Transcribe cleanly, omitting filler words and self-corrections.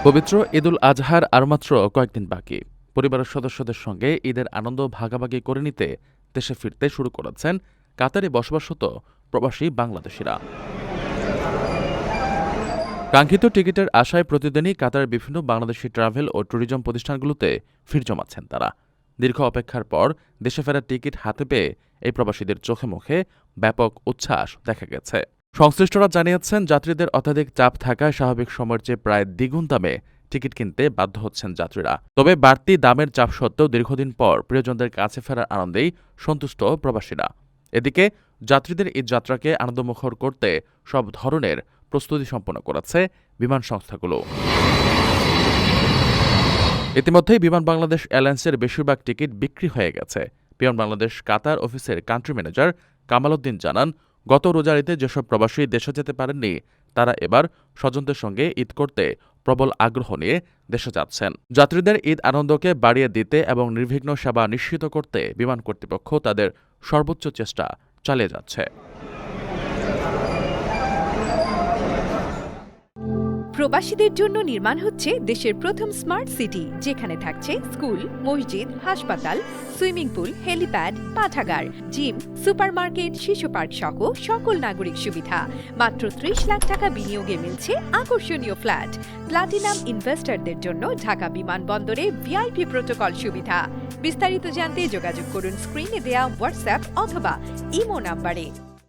পবিত্র ঈদুল আজহার আর মাত্র কয়েকদিন বাকি। পরিবারের সদস্যদের সঙ্গে ঈদের আনন্দ ভাগাভাগি করে নিতে দেশে ফিরতে শুরু করেছেন কাতারে বসবাসরত প্রবাসী বাংলাদেশিরা। কাঙ্ক্ষিত টিকিটের আশায় প্রতিদিনই কাতারের বিভিন্ন বাংলাদেশি ট্রাভেল ও ট্যুরিজম প্রতিষ্ঠানগুলোতে ভিড় জমাচ্ছেন তারা। দীর্ঘ অপেক্ষার পর দেশে ফেরার টিকিট হাতে পেয়ে এই প্রবাসীদের চোখে মুখে ব্যাপক উচ্ছ্বাস দেখা গেছে। সংশ্লিষ্টরা জানিয়েছেন, যাত্রীদের অত্যাধিক চাপ থাকায় স্বাভাবিক সময়ের চেয়ে প্রায় দ্বিগুণ দামে টিকিট কিনতে বাধ্য হচ্ছেন যাত্রীরা। তবে বাড়তি দামের চাপ সত্ত্বেও দীর্ঘদিন পর প্রিয়জনদের কাছে ফেরার আনন্দেই সন্তুষ্ট প্রবাসীরা। এদিকে যাত্রীদের ঈদ যাত্রাকে আনন্দমুখর করতে সব ধরনের প্রস্তুতি সম্পন্ন করেছে বিমান সংস্থাগুলো। ইতিমধ্যেই বিমান বাংলাদেশ এয়ারলাইন্সের বেশিরভাগ টিকিট বিক্রি হয়ে গেছে। বিমান বাংলাদেশ কাতার অফিসের কান্ট্রি ম্যানেজার কামাল উদ্দিন জানান, গত রোজার ঈদে যেসব প্রবাসী দেশে যেতে পারেননি তারা এবার স্বজনদের সঙ্গে ঈদ করতে প্রবল আগ্রহ নিয়ে দেশে যাচ্ছেন। যাত্রীদের ঈদ আনন্দকে বাড়িয়ে দিতে এবং নির্বিঘ্ন সেবা নিশ্চিত করতে বিমান কর্তৃপক্ষ তাদের সর্বোচ্চ চেষ্টা চালিয়ে যাচ্ছে। প্রবাসীদের জন্য নির্মাণ হচ্ছে দেশের প্রথম স্মার্ট সিটি, যেখানে থাকছে স্কুল, মসজিদ, হাসপাতাল, সুইমিং পুল, হেলিপ্যাড, পাঠাগার, জিম, সুপারমার্কেট, শিশু পার্ক সহ সকল নাগরিক সুবিধা। মাত্র ৩০ লাখ টাকা বিনিয়োগে মিলছে আকর্ষণীয় ফ্ল্যাট। প্লাটিনাম ইনভেস্টরদের জন্য ঢাকা বিমানবন্দরে ভিআইপি প্রোটোকল সুবিধা। বিস্তারিত জানতে যোগাযোগ করুন স্ক্রিনে দেয়া হোয়াটসঅ্যাপ অথবা ইমো নাম্বারে।